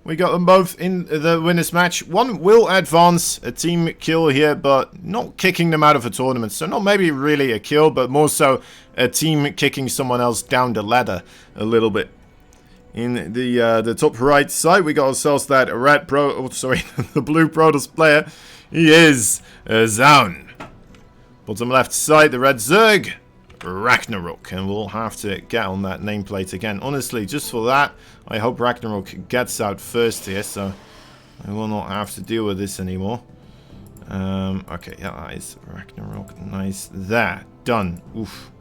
We got them both in the winners match. One will advance a team kill here, but not kicking them out of a tournament. So not maybe really a kill, but more so a team kicking someone else down the ladder a little bit. In the top right side, we got ourselves that the blue Protoss player. He is ZOUN. Bottom left side, the red Zerg. RAGNAROK, and we'll have to get on that nameplate again. Honestly, just for that, I hope RAGNAROK gets out first here, so I will not have to deal with this anymore. Okay, yeah, that is RAGNAROK. Nice. There. Done. Oof.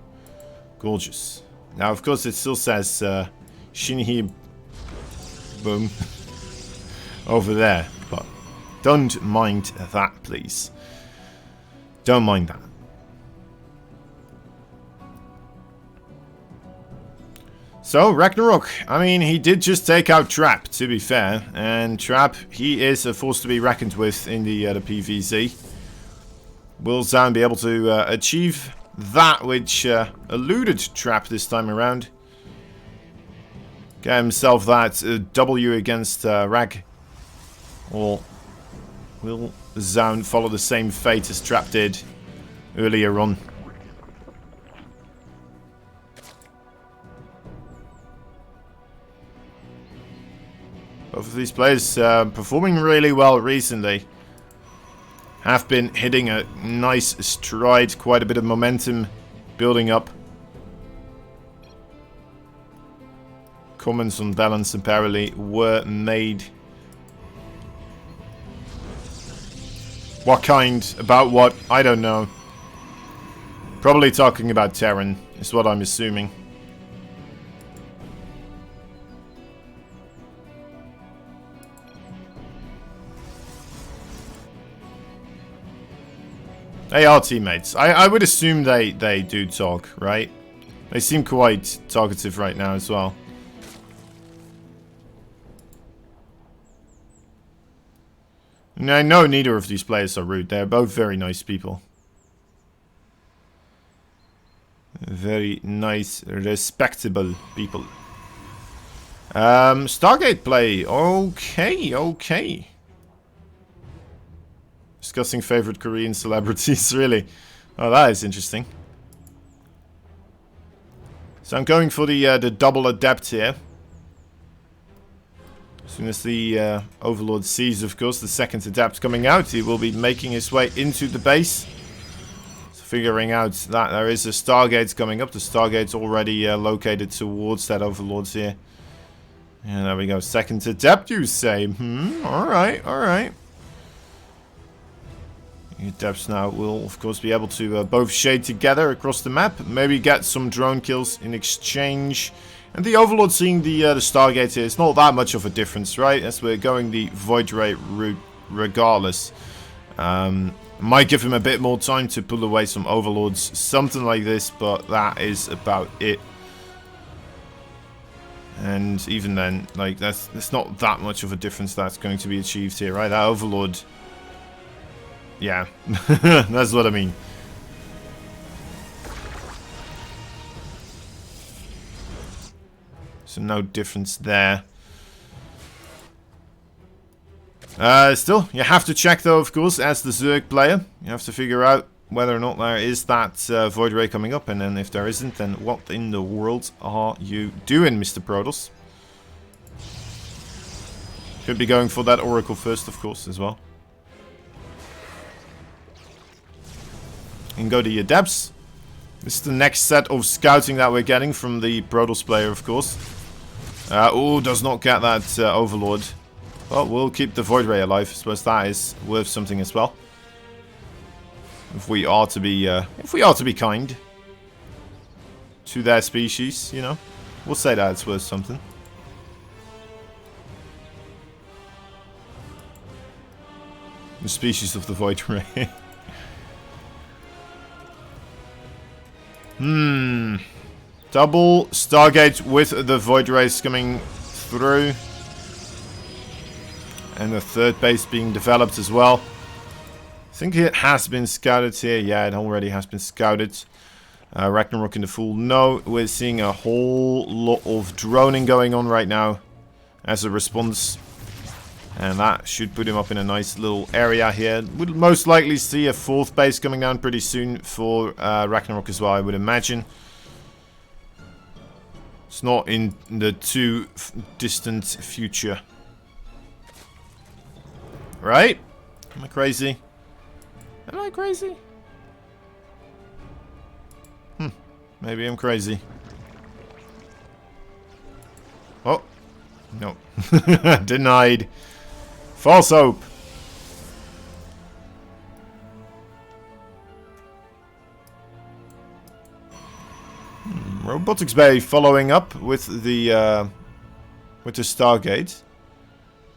Gorgeous. Now, of course, it still says Shinhi Boom over there, but don't mind that, please. Don't mind that. So, RAGNAROK, I mean, he did just take out Trap, to be fair. And Trap, he is a force to be reckoned with in the PvZ. Will ZOUN be able to achieve that which eluded Trap this time around? Get himself that W against Rag. Or will ZOUN follow the same fate as Trap did earlier on? Both of these players performing really well recently. Have been hitting a nice stride, quite a bit of momentum building up. Comments on balance apparently were made. What kind? About what? I don't know. Probably talking about Terran, is what I'm assuming. They are teammates. I would assume they do talk, right? They seem quite talkative right now as well. And I know neither of these players are rude. They're both very nice people. Very nice, respectable people. Stargate play. Okay. Discussing favorite Korean celebrities, really. Oh, that is interesting. So I'm going for the double adept here. As soon as the Overlord sees, of course, the second adept coming out, he will be making his way into the base. So figuring out that there is a Stargate coming up. The Stargate's already located towards that Overlord here. And there we go. Second adept, you say? Alright. Adepts now will, of course, be able to both shade together across the map. Maybe get some drone kills in exchange. And the Overlord seeing the Stargate here, it's not that much of a difference, right? As we're going the Void Ray route regardless. Might give him a bit more time to pull away some Overlords. Something like this, but that is about it. And even then, like, that's not that much of a difference that's going to be achieved here, right? That Overlord... Yeah, that's what I mean. So no difference there. Still, you have to check though, of course, as the Zerg player. You have to figure out whether or not there is that Void Ray coming up. And then if there isn't, then what in the world are you doing, Mr. Protoss? Could be going for that Oracle first, of course, as well. And go to your depths. This is the next set of scouting that we're getting from the Protoss player, of course. Oh, does not get that Overlord. Well, we'll keep the Void Ray alive. I suppose that is worth something as well. If we are to be kind to their species, you know, we'll say that it's worth something. The species of the Void Ray. Double Stargate with the Void Rays coming through. And the third base being developed as well. I think it has been scouted here. Yeah, it already has been scouted. RAGNAROK in the full no. We're seeing a whole lot of droning going on right now as a response. And that should put him up in a nice little area here. We'll most likely see a 4th base coming down pretty soon for Ragnarok as well, I would imagine. It's not in the too distant future. Right? Am I crazy? Am I crazy? Maybe I'm crazy. Oh. No. Denied. False hope. Robotics Bay following up with the Stargate.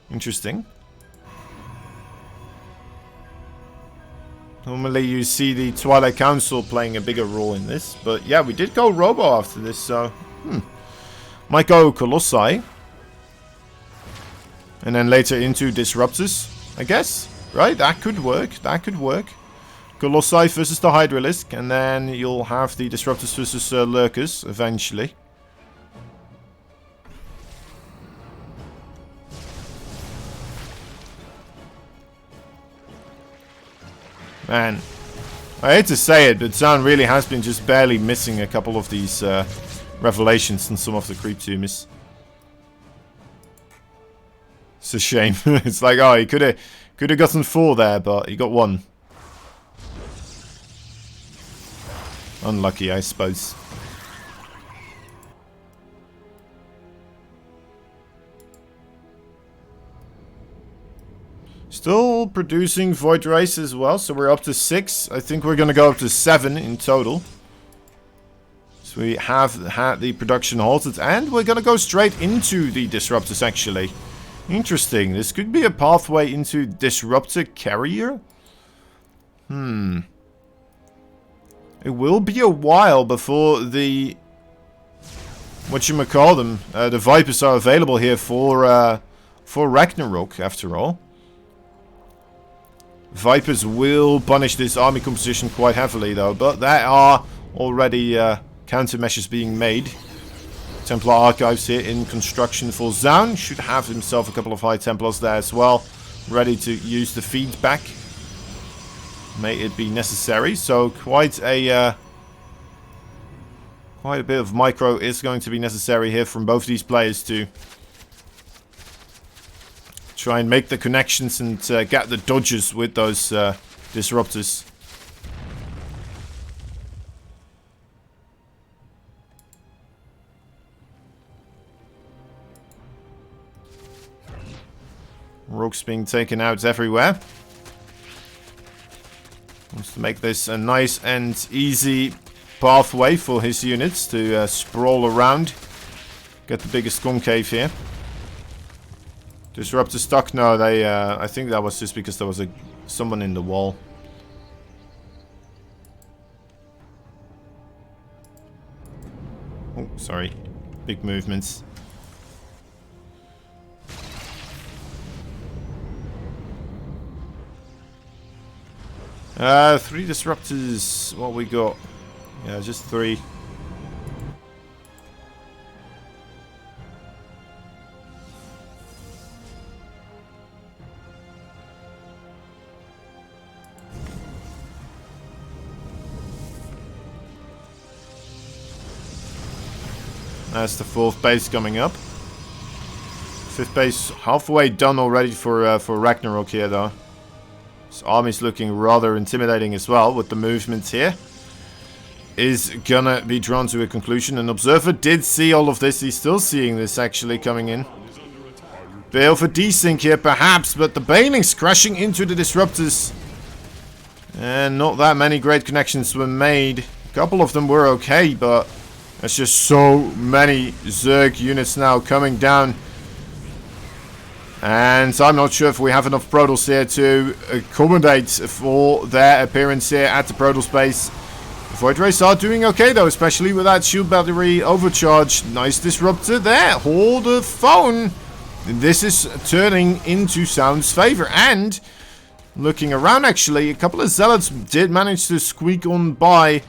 Interesting. Normally you see the Twilight Council playing a bigger role in this, but yeah, we did go Robo after this, so might go Colossi. And then later into Disruptors, I guess. Right? That could work. That could work. Colossi versus the Hydralisk. And then you'll have the Disruptors versus Lurkers eventually. Man. I hate to say it, but ZOUN really has been just barely missing a couple of these revelations in some of the creep tumors. It's a shame. It's like, oh, he could have gotten 4 there, but he got 1. Unlucky, I suppose. Still producing Void Race as well, so we're up to 6. I think we're going to go up to 7 in total. So we have had the production halted, and we're going to go straight into the Disruptors, actually. Interesting. This could be a pathway into Disruptor Carrier. It will be a while before the... whatchamacallem, the Vipers are available here for Ragnarok, after all. Vipers will punish this army composition quite heavily, though. But there are already countermeasures being made. Templar Archives here in construction for ZOUN. Should have himself a couple of High Templars there as well. Ready to use the feedback. May it be necessary. So quite a bit of micro is going to be necessary here from both these players to try and make the connections and get the dodges with those Disruptors. Rooks being taken out everywhere. Wants to make this a nice and easy pathway for his units to sprawl around. Get the biggest concave here. Disruptor stuck? No, they. I think that was just because there was someone in the wall. Oh, sorry. Big movements. Three Disruptors. What we got? Yeah, just 3. That's the 4th base coming up. 5th base halfway done already for Ragnarok here, though. This army's looking rather intimidating as well with the movements here. Is gonna be drawn to a conclusion. An observer did see all of this. He's still seeing this actually coming in. Bail for desync here perhaps, but the Baneling's crashing into the Disruptors. And not that many great connections were made. A couple of them were okay, but there's just so many Zerg units now coming down. And I'm not sure if we have enough Protoss here to accommodate for their appearance here at the Protoss base. The Void Rays are doing okay though, especially with that shield battery overcharge. Nice Disruptor there. Hold the phone. This is turning into ZOUN's favor. And looking around actually, a couple of Zealots did manage to squeak on by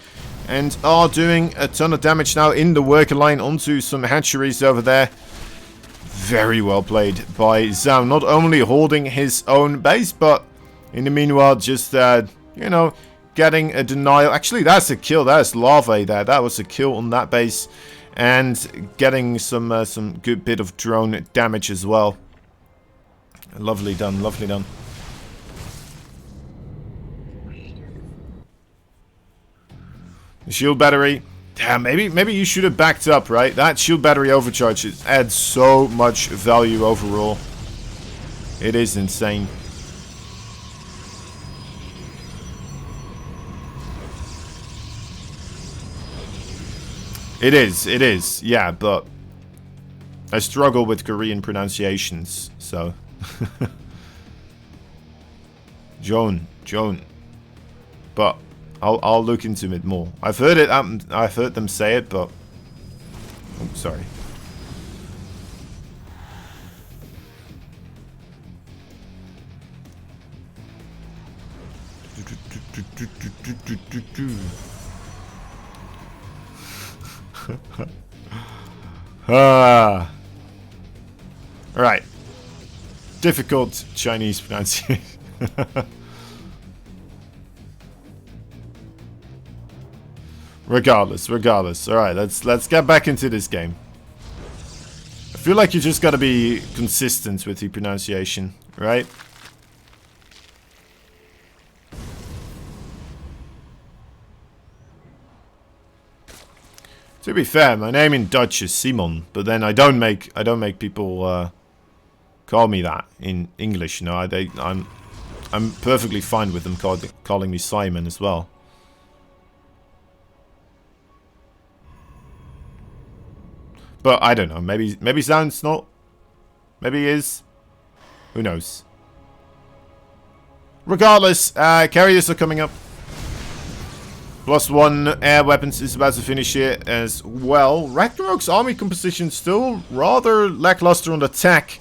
and are doing a ton of damage now in the worker line onto some hatcheries over there. Very well played by ZOUN. Not only holding his own base, but in the meanwhile, just, you know, getting a denial. Actually, that's a kill. That's larvae there. That was a kill on that base. And getting some good bit of drone damage as well. Lovely done. Lovely done. The shield battery. Damn, maybe you should have backed up, right? That shield battery overcharge adds so much value overall. It is insane. It is, yeah, but I struggle with Korean pronunciations, so. Joan. But I'll look into it more. I've heard it. I've heard them say it, but oh, sorry. Alright. Difficult Chinese pronunciation. Regardless. Alright, let's get back into this game. I feel like you just gotta be consistent with the pronunciation, right? To be fair, my name in Dutch is Simon, but then I don't make people call me that in English. You know, I'm perfectly fine with them calling me Simon as well. But I don't know. Maybe ZOUN's not. Maybe he is. Who knows? Regardless, carriers are coming up. +1 air weapons is about to finish here as well. Ragnarok's army composition still rather lackluster on attack.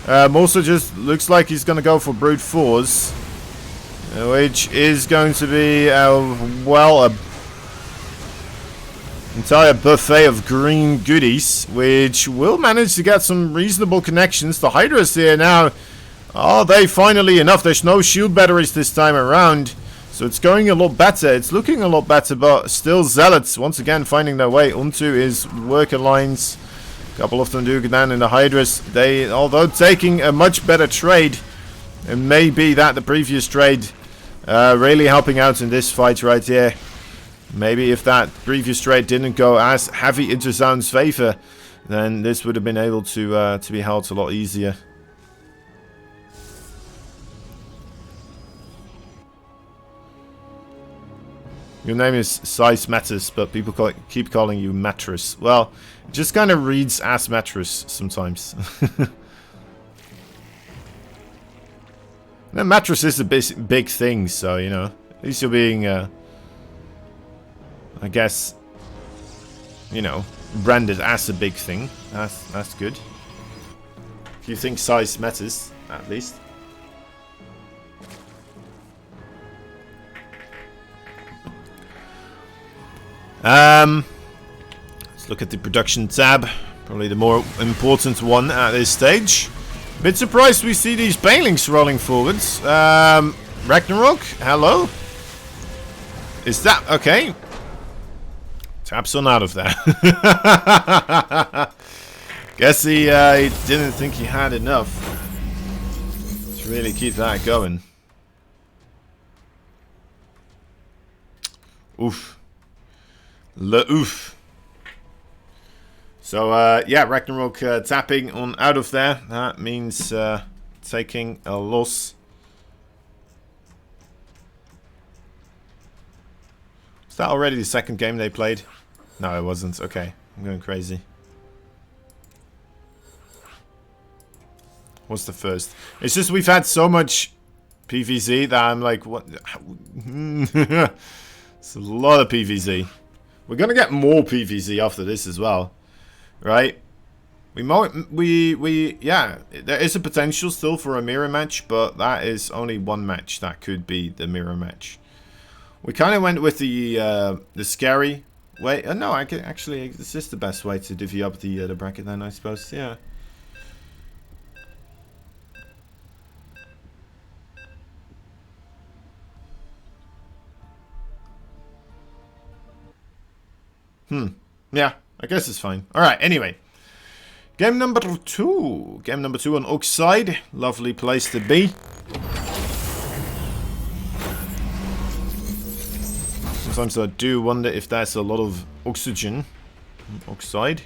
Also just looks like he's going to go for brute force. Which is going to be, well, a entire buffet of green goodies. Which will manage to get some reasonable connections. The Hydras here now, are they finally enough? There's no shield batteries this time around. So it's going a lot better. It's looking a lot better, but still Zealots once again finding their way onto his worker lines. A couple of them do go down in the Hydras. They, although taking a much better trade, it may be that the previous trade really helping out in this fight right here. Maybe if that previous trade didn't go as heavy into ZOUN's favor, then this would have been able to be held a lot easier. Your name is Size Matters, but people keep calling you Mattress. Well, it just kind of reads as Mattress sometimes. The mattress is a big thing, so, you know, at least you're being, I guess, you know, branded as a big thing. That's good. If you think size matters, at least. Let's look at the production tab. Probably the more important one at this stage. Bit surprised we see these banelings rolling forwards. Ragnarok, hello? Is that okay? Taps on out of there. Guess he didn't think he had enough to really keep that going. Oof. Oof. So, yeah, Ragnarok tapping on out of there. That means taking a loss. Is that already the second game they played? No, it wasn't. Okay, I'm going crazy. What's the first? It's just we've had so much PvZ that I'm like, what? It's a lot of PvZ. We're gonna get more PvZ after this as well, right? Yeah, there is a potential still for a mirror match, but that is only one match that could be the mirror match. We kind of went with the scary way. No, actually, this is the best way to divvy up the bracket then, I suppose. Yeah. Yeah, I guess it's fine. Alright, anyway. Game number 2. Game number 2 on Oxide. Lovely place to be. Sometimes I do wonder if there's a lot of oxygen on Oxide.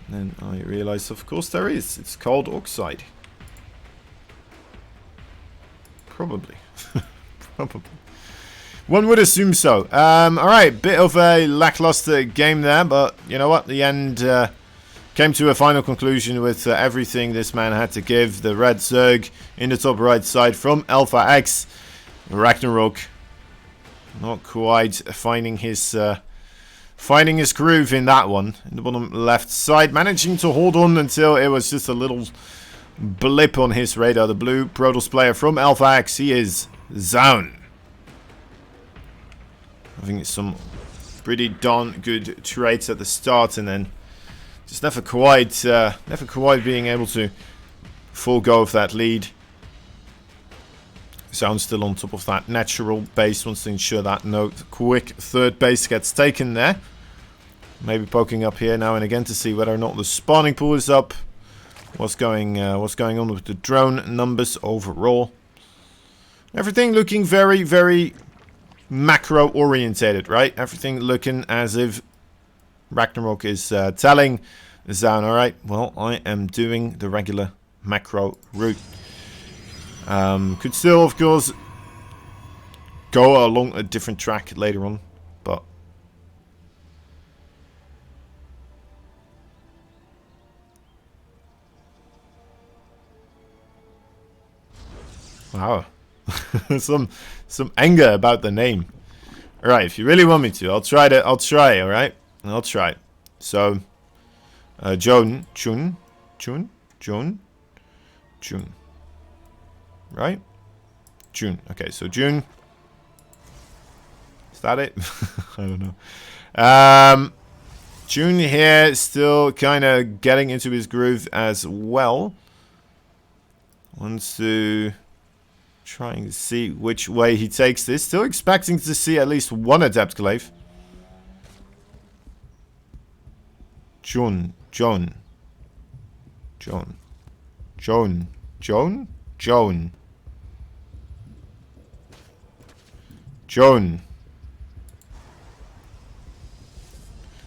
And then I realize, of course, there is. It's called Oxide. Probably. Probably. One would assume so. Alright, bit of a lackluster game there, but you know what? The end came to a final conclusion with everything this man had to give. The red Zerg in the top right side from Alpha X. RAGNAROK not quite finding his groove in that one. In the bottom left side, managing to hold on until it was just a little blip on his radar. The blue Protoss player from Alpha X, he is ZOUN. Having some pretty darn good traits at the start, and then just never quite being able to full go of that lead. ZOUN still on top of that natural base, wants to ensure that no quick third base gets taken there. Maybe poking up here now and again to see whether or not the spawning pool is up. What's going on with the drone numbers overall? Everything looking very, very macro orientated, right? Everything looking as if RAGNAROK is telling ZOUN, alright, well, I am doing the regular macro route. Could still, of course, go along a different track later on, but wow. Some anger about the name. Alright, if you really want me to, I'll try, alright? I'll try. So, Jun. Right? June. Okay, so June. Is that it? I don't know. June here, still kind of getting into his groove as well. Wants to trying to see which way he takes this. Still expecting to see at least one Adept Glaive. Joan.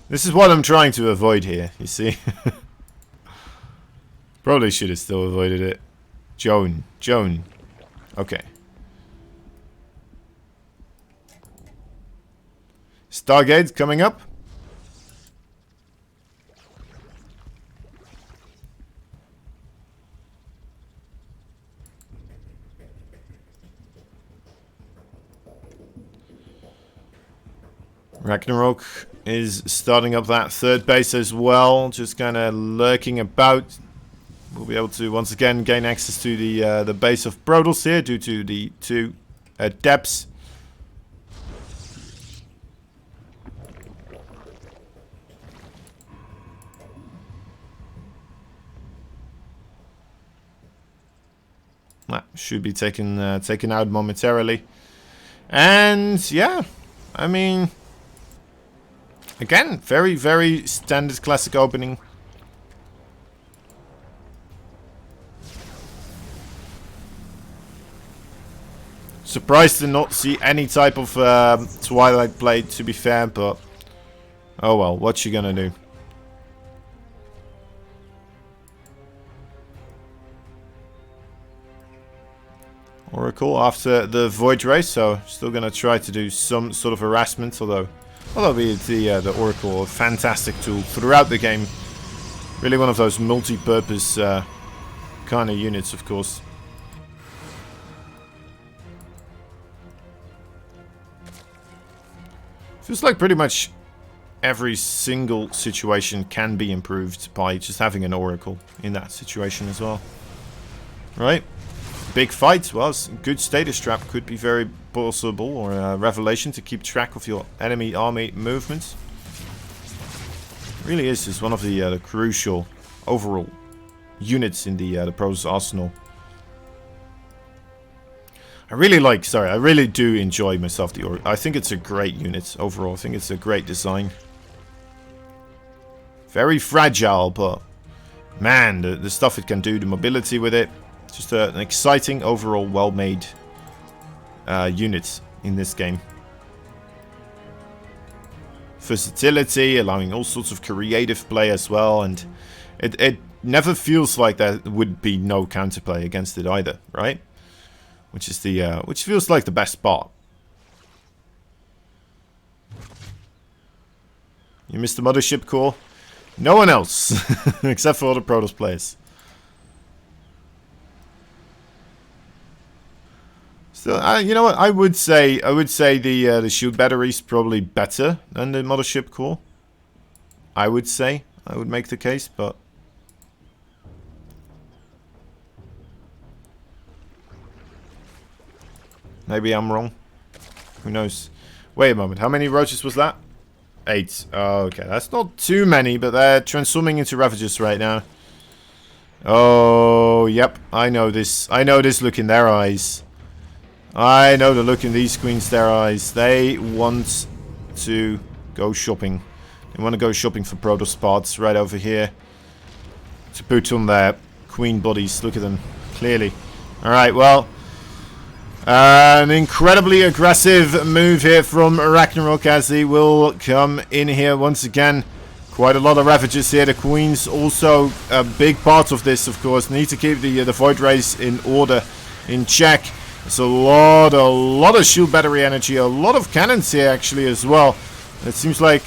This is what I'm trying to avoid here, you see. Probably should have still avoided it. Joan. Okay. Stargate coming up. RAGNAROK is starting up that third base as well, just kind of lurking about. We'll be able to once again gain access to the base of Protoss here due to the two depths. That should be taken out momentarily, and yeah, I mean, again, very, very standard classic opening. Surprised to not see any type of Twilight Blade, to be fair, but oh well, what you gonna do? Oracle after the Void Ray, so still gonna try to do some sort of harassment, although the Oracle, a fantastic tool throughout the game. Really one of those multi-purpose kind of units, of course. Feels like pretty much every single situation can be improved by just having an Oracle in that situation as well. Right? Big fight, well, good status trap could be very possible, or a revelation to keep track of your enemy army movements. Really is just one of the crucial overall units in the Protoss arsenal. I really do enjoy myself the Orc. I think it's a great unit overall. I think it's a great design. Very fragile, but man, the stuff it can do, the mobility with it, just an exciting overall, well-made unit in this game. Versatility, allowing all sorts of creative play as well, and it never feels like there would be no counterplay against it either, right? Which is the which feels like the best part. You missed the mothership core. No one else, except for all the Protoss players. So you know what? I would say the shield battery is probably better than the mothership core. I would make the case, but maybe I'm wrong. Who knows? Wait a moment. How many roaches was that? 8. Oh, okay, that's not too many, but they're transforming into Ravagers right now. Oh, yep. I know this. I know this look in their eyes. I know the look in these queens' their eyes. They want to go shopping. They want to go shopping for Protoss parts right over here to put on their queen bodies. Look at them, clearly. Alright, well, an incredibly aggressive move here from RAGNAROK as he will come in here once again. Quite a lot of Ravagers here. The Queens also a big part of this, of course. Need to keep the Void Rays in order, in check. There's a lot of shield battery energy, a lot of cannons here actually as well. It seems like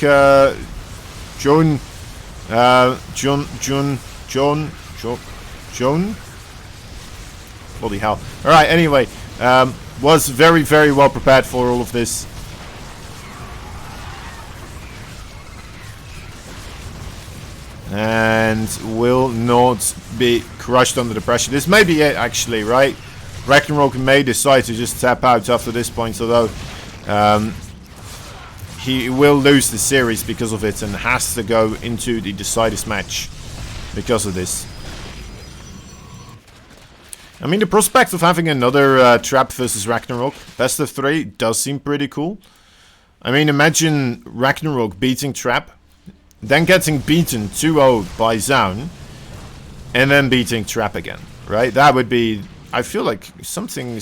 Joan, bloody hell. Alright, anyway, was very well prepared for all of this. And will not be crushed under the pressure. This may be it actually, right? RAGNAROK may decide to just tap out after this point, although he will lose the series because of it and has to go into the deciders match because of this. I mean, the prospect of having another trap versus RAGNAROK, best of 3, does seem pretty cool. I mean, imagine RAGNAROK beating trap, then getting beaten 2-0 by ZOUN, and then beating trap again, right? That would be, I feel like, something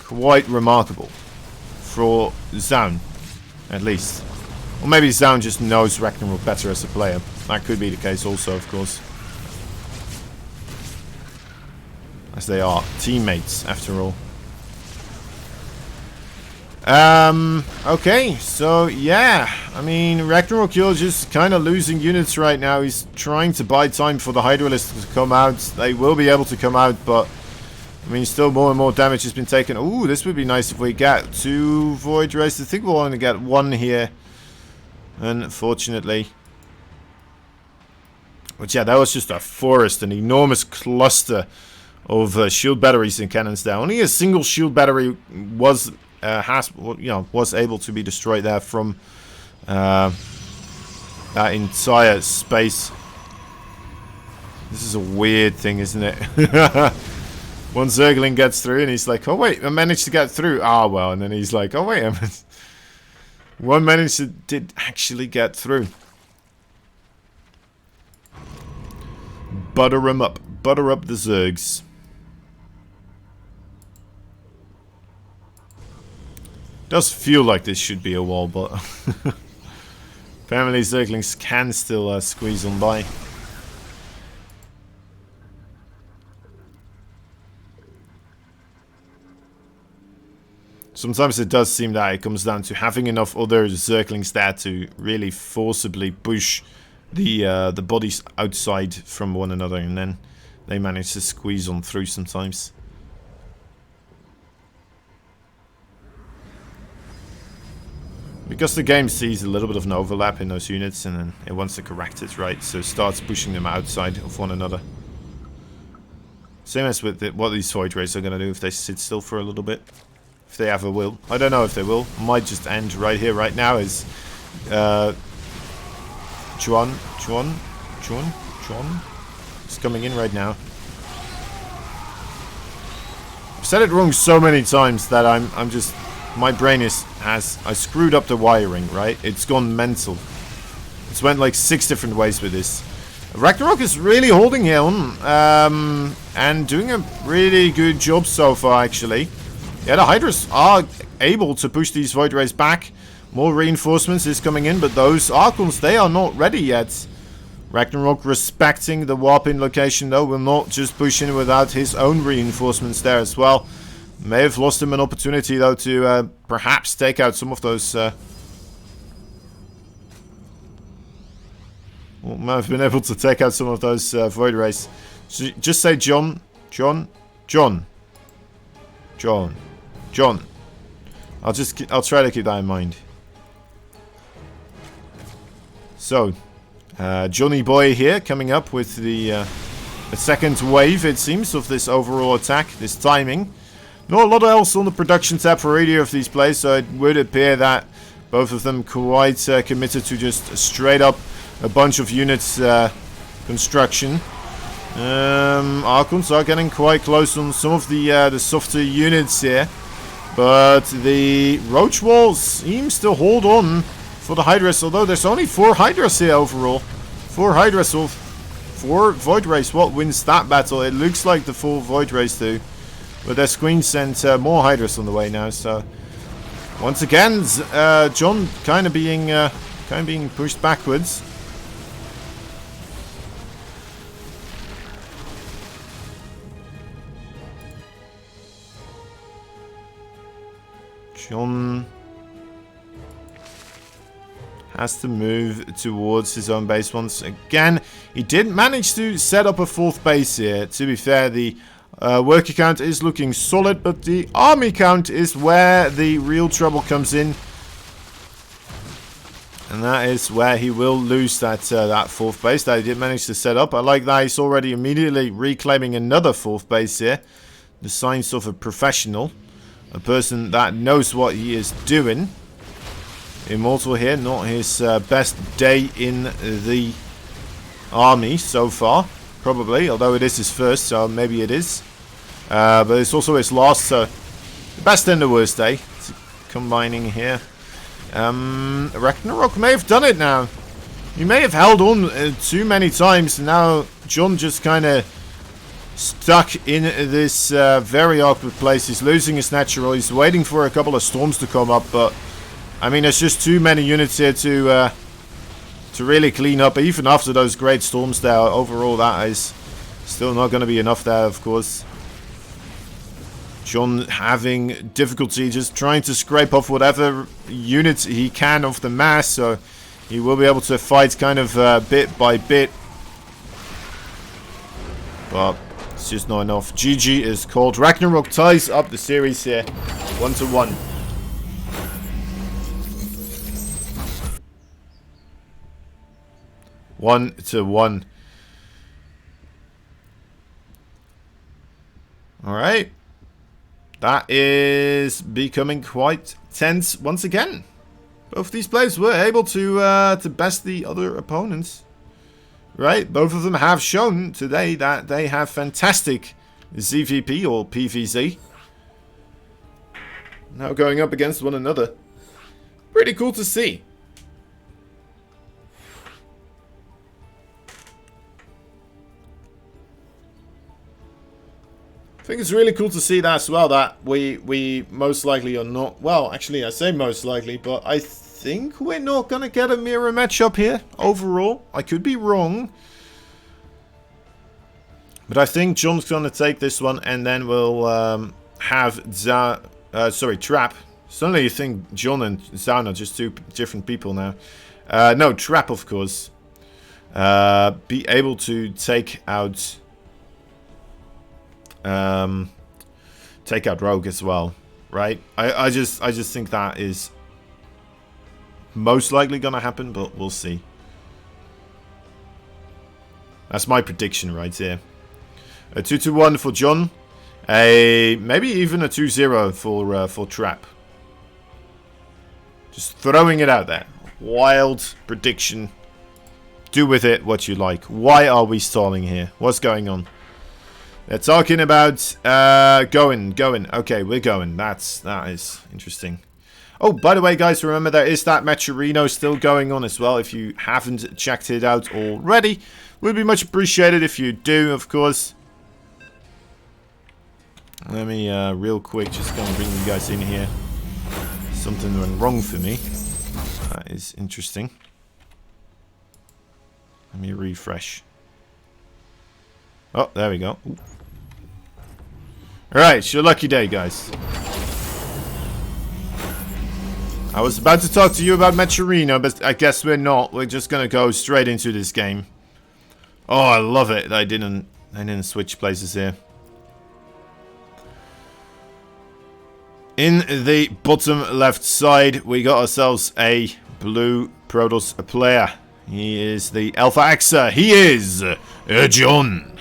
quite remarkable for ZOUN, at least. Or maybe ZOUN just knows RAGNAROK better as a player. That could be the case also, of course. As they are teammates, after all. Okay, so yeah. I mean, RAGNAROK you're just kind of losing units right now. He's trying to buy time for the Hydralisks to come out. They will be able to come out, but I mean, still more and more damage has been taken. Ooh, this would be nice if we get 2 Void Rays. I think we'll only get 1 here, unfortunately. But yeah, that was just a forest, an enormous cluster of shield batteries and cannons there. Only a single shield battery was was able to be destroyed there from that entire space. This is a weird thing, isn't it? One Zergling gets through and he's like, oh wait, I managed to get through. Ah, well, and then he's like, oh wait, one did actually get through. Butter them up. Butter up the Zergs. Does feel like this should be a wall, but apparently Zerglings can still squeeze on by. Sometimes it does seem that it comes down to having enough other Zerglings there to really forcibly push the bodies outside from one another, and then they manage to squeeze on through sometimes. Because the game sees a little bit of an overlap in those units, and then it wants to correct it, right? So it starts pushing them outside of one another. Same as with what these Void Rays are going to do if they sit still for a little bit. If they ever will. I don't know if they will. Might just end right here, right now, as Chuan is coming in right now. said it wrong so many times that I'm just, my brain I screwed up the wiring, right? It's gone mental. It's went like 6 different ways with this. RAGNAROK is really holding here on, and doing a really good job so far, actually. Yeah, the Hydras are able to push these Void Rays back. More reinforcements is coming in, but those Archons, they are not ready yet. RAGNAROK respecting the warp-in location, though, will not just push in without his own reinforcements there as well. May have lost him an opportunity, though, to perhaps take out some of those... well, might have been able to take out some of those Void Rays. So just say John. I'll try to keep that in mind. So, Johnny Boy here coming up with the second wave, it seems, of this overall attack, this timing. Not a lot else on the production tab for either of these plays, so it would appear that both of them quite committed to just straight up a bunch of units construction. Archons are getting quite close on some of the softer units here, but the Roach Walls seems to hold on for the Hydras, although there's only 4 Hydras here overall. 4 Hydras of 4 Void Rays. What wins that battle? It looks like the 4 Void Rays do, but their screen sent more Hydras on the way now. So once again, John kind of being pushed backwards. John has to move towards his own base once again. He did manage to set up a 4th base here. To be fair, the worker count is looking solid, but the army count is where the real trouble comes in. And that is where he will lose that 4th base that he did manage to set up. I like that he's already immediately reclaiming another 4th base here. The signs of a professional. A person that knows what he is doing. Immortal here, not his best day in the army so far. Probably, although it is his first, so maybe it is. But it's also his last, so the best and the worst day. It's combining here. RAGNAROK may have done it now. He may have held on too many times. Now John just kind of stuck in this very awkward place. He's losing his natural. He's waiting for a couple of storms to come up, but I mean, there's just too many units here to really clean up. Even after those great storms there, overall that is still not going to be enough there, of course. John having difficulty just trying to scrape off whatever units he can off the mass, so he will be able to fight kind of bit by bit. But it's just not enough. GG is called. RAGNAROK ties up the series here, 1-1. One to one. Alright. That is becoming quite tense once again. Both these players were able to best the other opponents. Right? Both of them have shown today that they have fantastic ZVP or PVZ. Now going up against one another. Pretty cool to see. I think it's really cool to see that as well, that we most likely are not... Well, actually, I say most likely, but I think we're not going to get a mirror matchup here, overall. I could be wrong. But I think John's going to take this one, and then we'll have Trap. Suddenly you think John and ZOUN are just 2 different people now. No, Trap, of course. Be able to take out... take out Rogue as well, right? I just think that is most likely gonna happen, but we'll see. That's my prediction right here. A 2-1 for John. Maybe even a 2-0 for Trap. Just throwing it out there. Wild prediction. Do with it what you like. Why are we stalling here? What's going on? They're talking about going. Okay, we're going. That is interesting. Oh, by the way, guys, remember there is that Meteorino still going on as well. If you haven't checked it out already, would be much appreciated if you do, of course. Let me real quick just go and bring you guys in here. Something went wrong for me. That is interesting. Let me refresh. Oh, there we go. Alright, it's your lucky day, guys. I was about to talk to you about Meteorino, but I guess we're not. We're just gonna go straight into this game. Oh, I love it. I didn't switch places here. In the bottom left side, we got ourselves a blue Protoss player. He is the Alpha Axer. He is John.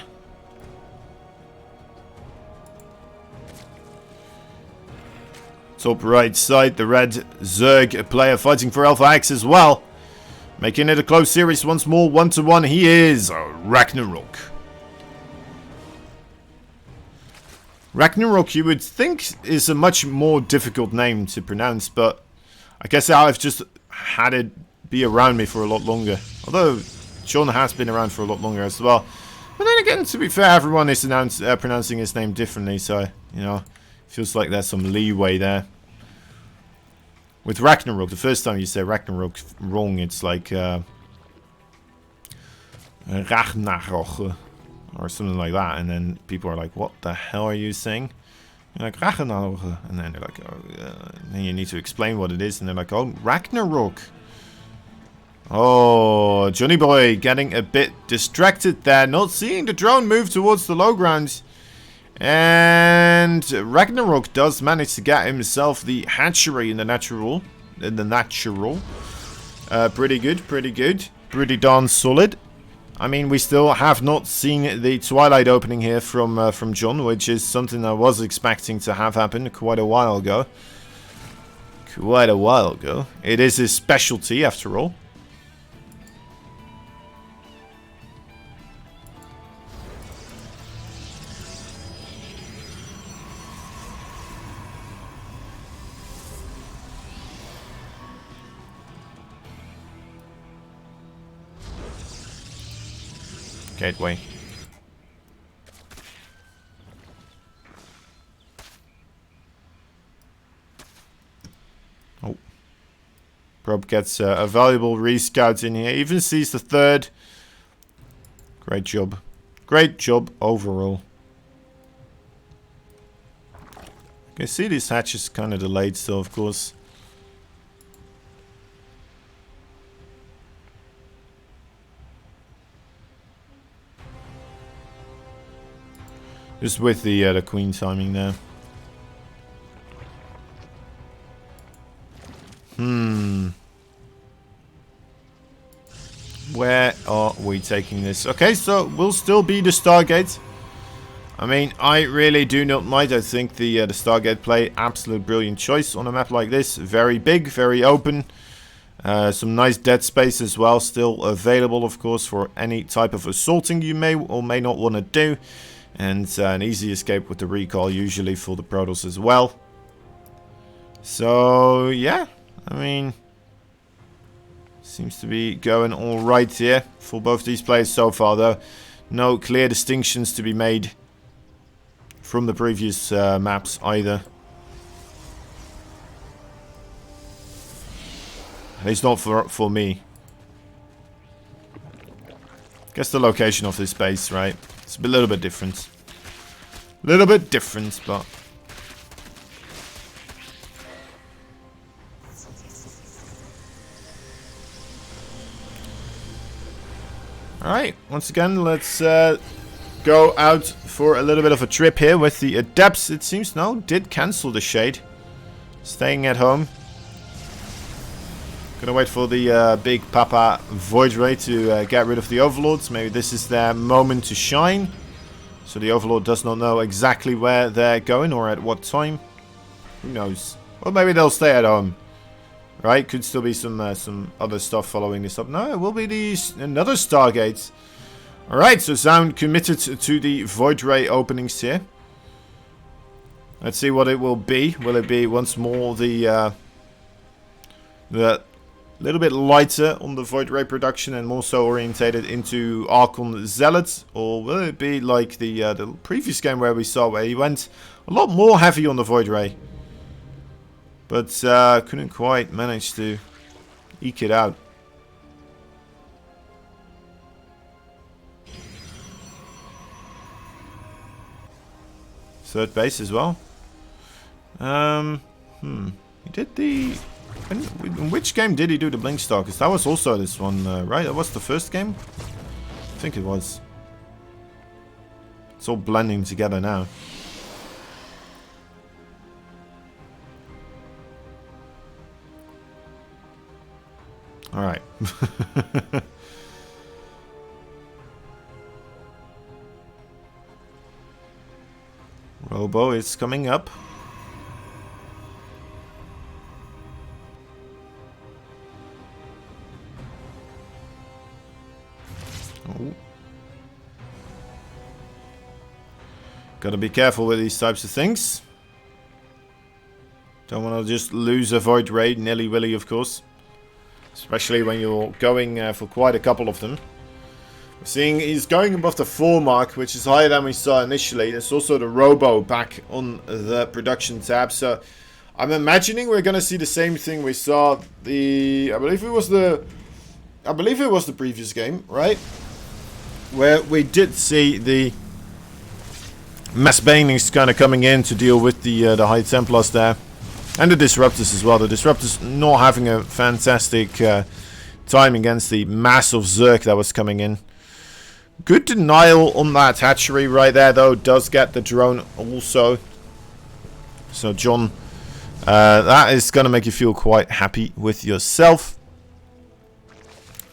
Top right side, the red Zerg player fighting for Alpha X as well. Making it a close series once more, 1-1. He is Ragnarok. Ragnarok, you would think, is a much more difficult name to pronounce, but I guess I've just had it be around me for a lot longer. Although John has been around for a lot longer as well. But then again, to be fair, everyone is pronouncing his name differently, so, you know, feels like there's some leeway there. With Ragnarok, the first time you say Ragnarok wrong, it's like Ragnarok or something like that, and then people are like, "What the hell are you saying?" You're like Ragnarok, and then they're like, "Oh," then you need to explain what it is, and they're like, "Oh, Ragnarok." Oh, Johnny boy getting a bit distracted there, not seeing the drone move towards the low ground. And Ragnarok does manage to get himself the hatchery in the natural. Pretty good, pretty good. Pretty darn solid. I mean, we still have not seen the Twilight opening here from John, which is something I was expecting to have happen quite a while ago. It is his specialty, after all. Gateway. Oh. Probe gets a valuable rescout in here. Even sees the third. Great job. Great job overall. You can see this hatch is kind of delayed still, of course. Just with the queen timing there. Where are we taking this? Okay, so we'll still be the Stargate. I mean, I really do not mind. I think the Stargate play, absolute brilliant choice on a map like this. Very big, very open. Some nice dead space as well. Still available, of course, for any type of assaulting you may or may not want to do. And an easy escape with the recall, usually for the Protoss as well. So, yeah. I mean, seems to be going alright here for both these players so far, though. No clear distinctions to be made from the previous maps either. At least not for me. Guess the location of this base, right? It's a little bit different. Little bit different, but... Alright, once again, let's go out for a little bit of a trip here with the Adepts. It seems no, did cancel the Shade. Staying at home. Gonna wait for the big Papa Void Ray to get rid of the Overlords. Maybe this is their moment to shine. So the Overlord does not know exactly where they're going or at what time. Who knows? Or maybe they'll stay at home. Right? Could still be some other stuff following this up. No, it will be another Stargate. Alright, so ZOUN committed to the Void Ray openings here. Let's see what it will be. Will it be once more the little bit lighter on the Void Ray production and more so orientated into Archon Zealot? Or will it be like the previous game where we saw where he went a lot more heavy on the Void Ray? But couldn't quite manage to eke it out. Third base as well. He did the... In which game did he do the Blink Star? Because that was also this one, right? That was the first game? I think it was. It's all blending together now. Alright. Robo is coming up. Oh. Gotta be careful with these types of things. Don't want to just lose a Void Ray, nilly-willy of course. Especially when you're going for quite a couple of them. We're seeing he's going above the 4 mark, which is higher than we saw initially. There's also the Robo back on the production tab. So I'm imagining we're going to see the same thing we saw the... I believe it was the previous game, right? Where we did see the Mass Banings kind of coming in to deal with the High Templars there. And the Disruptors as well. The Disruptors not having a fantastic time against the massive Zerg that was coming in. Good denial on that hatchery right there, though. Does get the drone also. So, John, that is going to make you feel quite happy with yourself.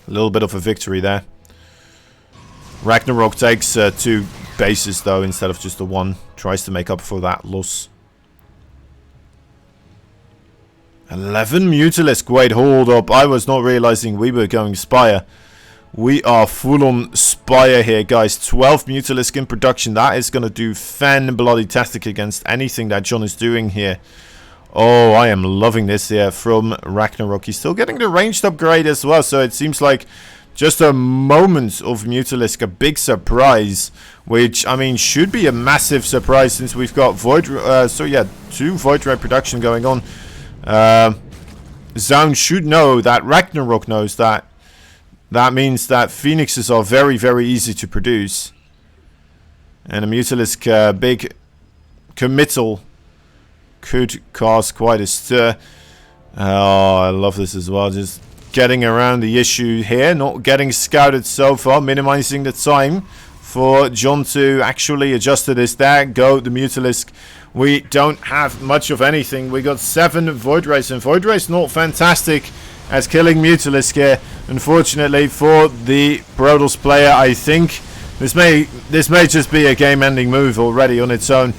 A little bit of a victory there. Ragnarok takes 2 bases, though, instead of just the 1. Tries to make up for that loss. 11 Mutalisk. Wait, hold up. I was not realizing we were going Spire. We are full on Spire here, guys. 12 Mutalisk in production. That is going to do fan-bloody-tastic against anything that John is doing here. Oh, I am loving this here from Ragnarok. He's still getting the ranged upgrade as well. So it seems like just a moment of Mutalisk. A big surprise. Which, I mean, should be a massive surprise since we've got Void... 2 Void Ray production going on. ZOUN should know that Ragnarok knows that. That means that Phoenixes are very, very easy to produce. And a Mutalisk big committal could cause quite a stir. Oh, I love this as well. Just getting around the issue here. Not getting scouted so far. Minimizing the time for John to actually adjust to this. There go the Mutalisk. We don't have much of anything. We got 7 Void Rays. And Void Rays not fantastic as killing Mutalisk here. Unfortunately for the Brodals player, I think this may just be a game-ending move already on its own.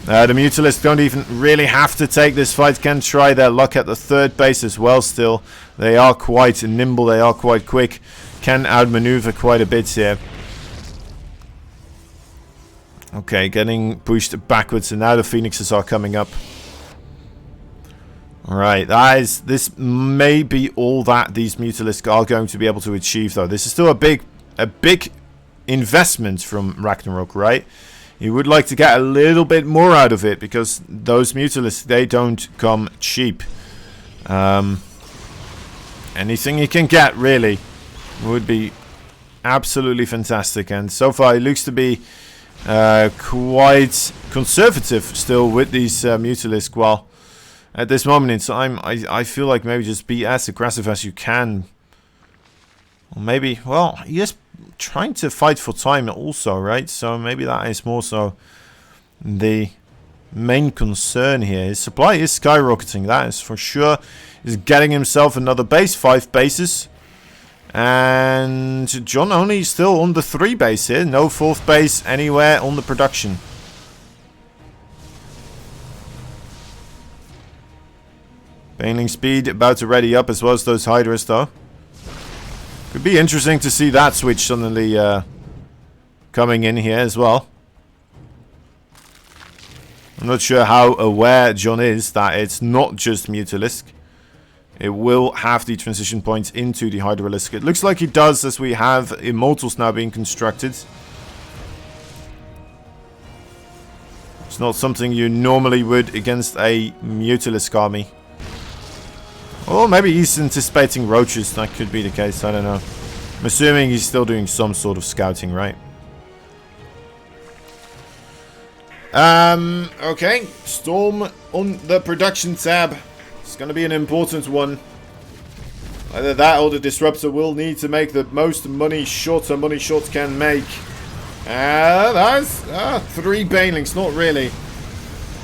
The Mutalisk don't even really have to take this fight. Can try their luck at the 3rd base as well still. They are quite nimble. They are quite quick. Can outmaneuver quite a bit here. Okay, getting pushed backwards, and now the Phoenixes are coming up. Alright, this may be all that these Mutalisk are going to be able to achieve, though. This is still a big investment from Ragnarok, right? You would like to get a little bit more out of it, because those Mutalisk, they don't come cheap. Anything you can get, really, would be absolutely fantastic. And so far, it looks to be quite conservative still with these Mutalisk. Well, at this moment in time, I feel like maybe just be as aggressive as you can. Or maybe, well, he is trying to fight for time also, right? So maybe that is more so the main concern here. His supply is skyrocketing, that is for sure. He's getting himself another base, 5 bases. And John only still on the 3 base here. No 4th base anywhere on the production. Baneling speed about to ready up as well as those Hydras though. Could be interesting to see that switch suddenly coming in here as well. I'm not sure how aware John is that it's not just Mutalisk. It will have the transition points into the Hydralisk. It looks like it does, as we have Immortals now being constructed. It's not something you normally would against a Mutalisk army. Or maybe he's anticipating roaches. That could be the case, I don't know. I'm assuming he's still doing some sort of scouting, right? Okay. Storm on the production tab. It's going to be an important one. Either that or the Disruptor will need to make the most money Short can make. That's 3 Banelings, not really.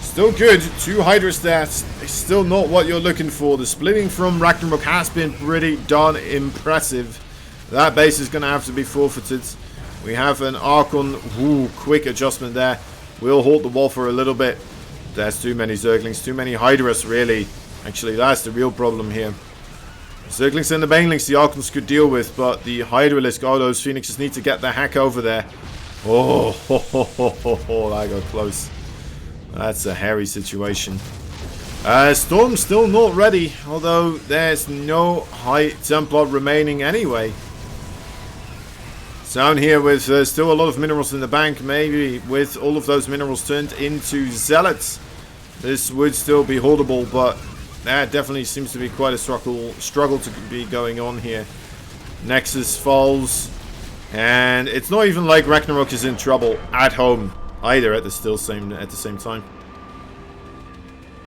Still good. 2 Hydra stats. It's still not what you're looking for. The splitting from Ragnarok has been pretty darn impressive. That base is going to have to be forfeited. We have an Archon. Ooh, quick adjustment there. We'll hold the wall for a little bit. There's too many Zerglings, too many Hydras, really. Actually, that's the real problem here. Zerglings and the Banelings the Archons could deal with, but the Hydralisk, oh, those Phoenixes need to get the heck over there. Oh, that got close. That's a hairy situation. Storm's still not ready, although there's no High Templar remaining anyway. Down here with still a lot of minerals in the bank, maybe with all of those minerals turned into Zealots. This would still be holdable, but that definitely seems to be quite a struggle to be going on here. Nexus falls, and it's not even like Ragnarok is in trouble at home either at the same time.